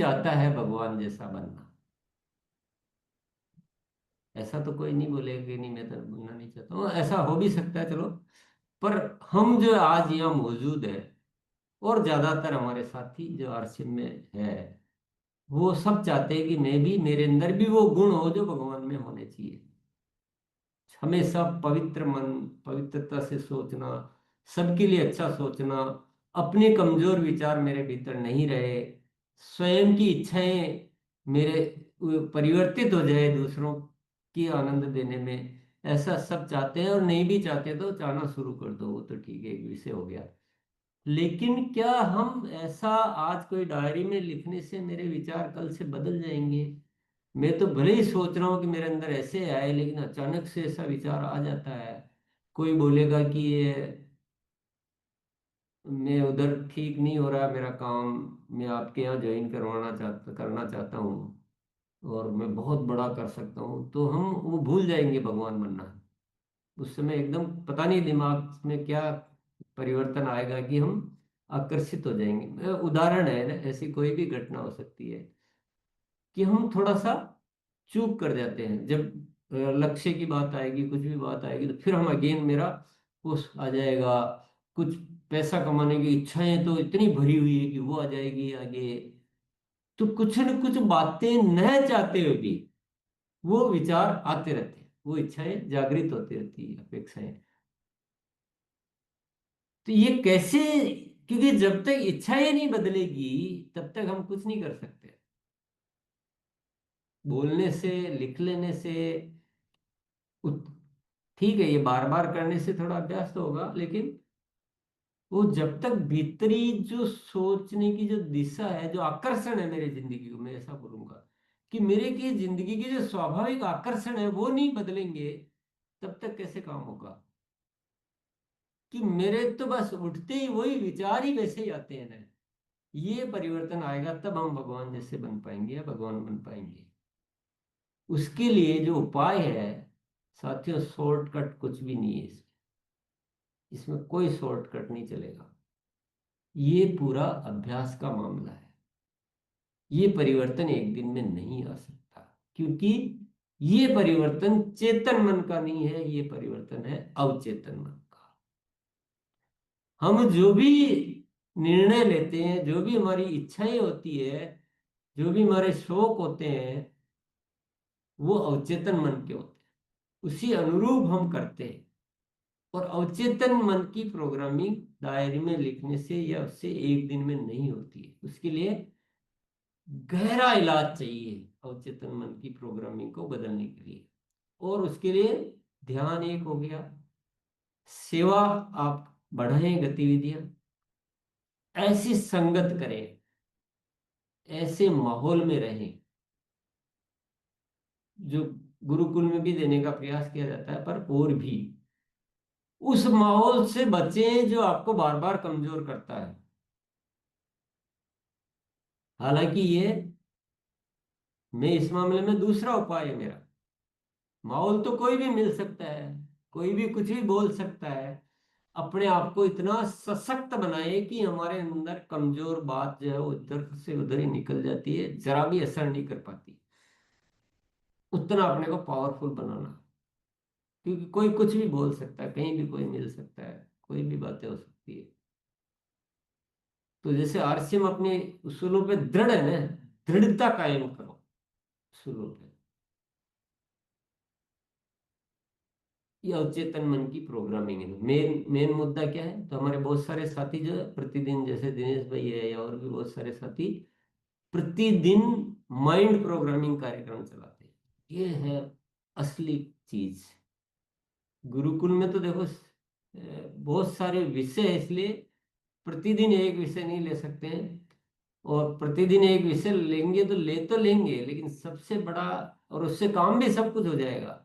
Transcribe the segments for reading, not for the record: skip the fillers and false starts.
चाहता है भगवान जैसा बनना। ऐसा तो कोई नहीं बोलेगा कि नहीं मैं तो बनना नहीं चाहता हूँ, ऐसा हो भी सकता है चलो। पर हम जो आज यहाँ मौजूद है, और ज्यादातर हमारे साथी जो आरसीएम में है, वो सब चाहते हैं कि मैं भी, मेरे अंदर भी वो गुण हो जो भगवान में होने चाहिए। हमेशा पवित्र मन, पवित्रता से सोचना, सबके लिए अच्छा सोचना, अपने कमजोर विचार मेरे भीतर नहीं रहे, स्वयं की इच्छाएं मेरे परिवर्तित हो जाए दूसरों की आनंद देने में, ऐसा सब चाहते हैं। और नहीं भी चाहते तो चाहना शुरू कर दो, वो तो ठीक है, एक विषय हो गया। लेकिन क्या हम ऐसा, आज कोई डायरी में लिखने से मेरे विचार कल से बदल जाएंगे? मैं तो भले ही सोच रहा हूँ कि मेरे अंदर ऐसे आए, लेकिन अचानक से ऐसा विचार आ जाता है। कोई बोलेगा कि ये, मैं उधर ठीक नहीं हो रहा मेरा काम, मैं आपके यहाँ ज्वाइन करना चाहता हूँ, और मैं बहुत बड़ा कर सकता हूँ, तो हम वो भूल जाएंगे भगवान बनना। उस समय एकदम पता नहीं दिमाग में क्या परिवर्तन आएगा कि हम आकर्षित हो जाएंगे। उदाहरण है ना, ऐसी कोई भी घटना हो सकती है कि हम थोड़ा सा चूक कर जाते हैं। जब लक्ष्य की बात आएगी, कुछ भी बात आएगी, तो फिर हम अगेन, मेरा उस आ जाएगा, कुछ पैसा कमाने की इच्छाएं तो इतनी भरी हुई है कि वो आ जाएगी आगे। तो कुछ न कुछ बातें न चाहते हुए भी वो विचार आते रहते हैं, वो इच्छाएं जागृत होती रहती है, अपेक्षाएं। तो ये कैसे? क्योंकि जब तक इच्छाएं नहीं बदलेगी, तब तक हम कुछ नहीं कर सकते। बोलने से, लिख लेने से, उत- ठीक है, ये बार बार करने से थोड़ा अभ्यास तो होगा, लेकिन वो जब तक भीतरी जो सोचने की जो दिशा है, जो आकर्षण है मेरे जिंदगी को, मैं ऐसा बोलूंगा कि मेरे की जिंदगी के जो स्वाभाविक आकर्षण है वो नहीं बदलेंगे, तब तक कैसे काम होगा? कि मेरे तो बस उठते ही वही विचार ही वैसे ही आते हैं ना। ये परिवर्तन आएगा तब हम भगवान जैसे बन पाएंगे या भगवान बन पाएंगे। उसके लिए जो उपाय है साथियों, शॉर्टकट कुछ भी नहीं है इसमें। इसमें कोई शॉर्टकट नहीं चलेगा। ये पूरा अभ्यास का मामला है। ये परिवर्तन एक दिन में नहीं आ सकता, क्योंकि ये परिवर्तन चेतन मन का नहीं है, ये परिवर्तन है अवचेतन मन का। हम जो भी निर्णय लेते हैं, जो भी हमारी इच्छाएं होती है, जो भी हमारे शौक होते हैं, वो अवचेतन मन के होते हैं, उसी अनुरूप हम करते हैं। और अवचेतन मन की प्रोग्रामिंग डायरी में लिखने से या उससे एक दिन में नहीं होती है। उसके लिए गहरा इलाज चाहिए अवचेतन मन की प्रोग्रामिंग को बदलने के लिए। और उसके लिए ध्यान एक हो गया, सेवा, आप बढ़ाएं गतिविधियां, ऐसी संगत करें, ऐसे माहौल में रहें जो गुरुकुल में भी देने का प्रयास किया जाता है, पर और भी उस माहौल से बचें जो आपको बार बार कमजोर करता है। हालांकि ये, मैं इस मामले में दूसरा उपाय है मेरा। माहौल तो कोई भी मिल सकता है, कोई भी कुछ भी बोल सकता है। अपने आप को इतना सशक्त बनाए कि हमारे अंदर कमजोर बात जो है वो इधर से उधर ही निकल जाती है, जरा भी असर नहीं कर पाती। उतना अपने को पावरफुल बनाना, क्योंकि कोई कुछ भी बोल सकता है, कहीं भी कोई मिल सकता है, कोई भी बातें हो सकती है। तो जैसे आरसीएम अपने उसूलों पे दृढ़ है ना, दृढ़ता कायम करो उसूलों पे। ये अवचेतन मन की प्रोग्रामिंग है। मेन मेन मुद्दा क्या है? तो हमारे बहुत सारे साथी जो है प्रतिदिन, जैसे दिनेश भाई है या और भी बहुत सारे साथी, प्रतिदिन माइंड प्रोग्रामिंग कार्यक्रम चलाते हैं। ये है असली चीज। गुरुकुल में तो देखो बहुत सारे विषय है, इसलिए प्रतिदिन एक विषय नहीं ले सकते हैं। और प्रतिदिन एक विषय लेंगे तो लेंगे, लेकिन सबसे बड़ा, और उससे काम भी सब कुछ हो जाएगा,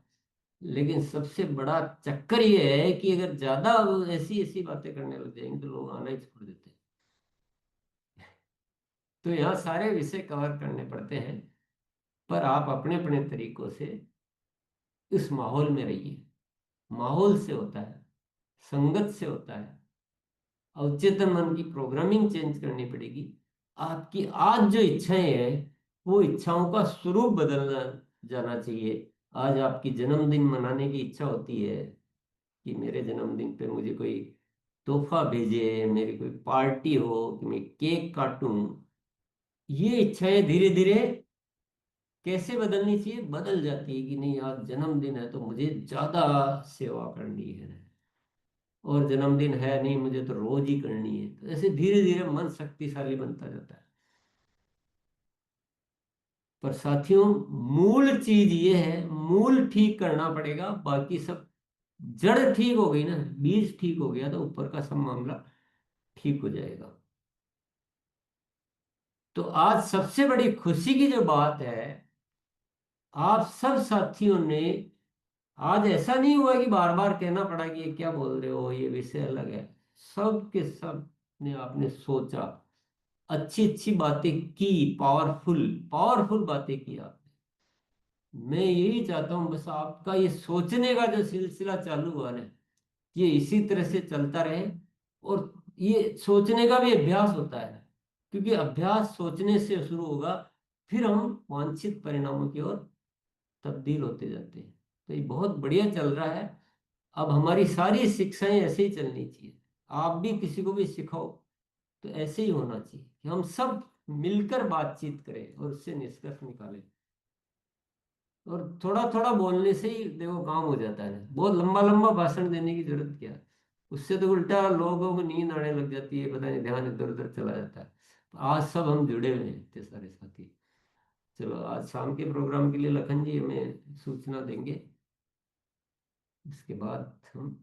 लेकिन सबसे बड़ा चक्कर ये है कि अगर ज्यादा ऐसी ऐसी बातें करने लग जाएंगे तो लोग आना ही छोड़ देते हैं। तो यहाँ सारे विषय कवर करने पड़ते हैं। पर आप अपने अपने तरीकों से इस माहौल में रहिए। माहौल से होता है, संगत से होता है। अवचेतन मन की प्रोग्रामिंग चेंज करनी पड़ेगी। आपकी आज जो इच्छाएं हैं वो इच्छाओं का स्वरूप बदलना जाना चाहिए। आज आपकी जन्मदिन मनाने की इच्छा होती है कि मेरे जन्मदिन पे मुझे कोई तोहफा भेजे, मेरी कोई पार्टी हो, कि मैं केक काटूं। ये इच्छाएं धीरे धीरे कैसे बदलनी चाहिए, बदल जाती है कि नहीं आज जन्मदिन है तो मुझे ज्यादा सेवा करनी है, और जन्मदिन है नहीं मुझे तो रोज ही करनी है। तो ऐसे धीरे धीरे मन शक्तिशाली बनता जाता है। पर साथियों, मूल चीज ये है, मूल ठीक करना पड़ेगा, बाकी सब जड़ ठीक हो गई ना, बीज ठीक हो गया तो ऊपर का सब मामला ठीक हो जाएगा। तो आज सबसे बड़ी खुशी की जो बात है, आप सब साथियों ने, आज ऐसा नहीं हुआ कि बार बार कहना पड़ा कि ये क्या बोल रहे हो, ये विषय अलग है। सब के सब ने आपने सोचा, अच्छी अच्छी बातें की, पावरफुल पावरफुल बातें की आपने। मैं यही चाहता हूं बस आपका ये सोचने का जो सिलसिला चालू हुआ ना, ये इसी तरह से चलता रहे। और ये सोचने का भी अभ्यास होता है, क्योंकि अभ्यास सोचने से शुरू होगा, फिर हम वांछित परिणामों की ओर तब्दील होते जाते हैं। तो ये बहुत बढ़िया चल रहा है। अब हमारी सारी शिक्षाएं ऐसे ही चलनी चाहिए। आप भी किसी को भी सिखाओ तो ऐसे ही होना चाहिए कि हम सब मिलकर बातचीत करें और उससे निष्कर्ष निकालें। और थोड़ा थोड़ा बोलने से ही देखो काम हो जाता है, बहुत लंबा लंबा भाषण देने की जरूरत क्या है। उससे तो उल्टा लोगों को नींद आने लग जाती है, पता नहीं ध्यान इधर उधर चला जाता है। आज सब हम जुड़े हुए हैं इतने सारे साथी। चलो आज शाम के प्रोग्राम के लिए लखन जी हमें सूचना देंगे, इसके बाद हम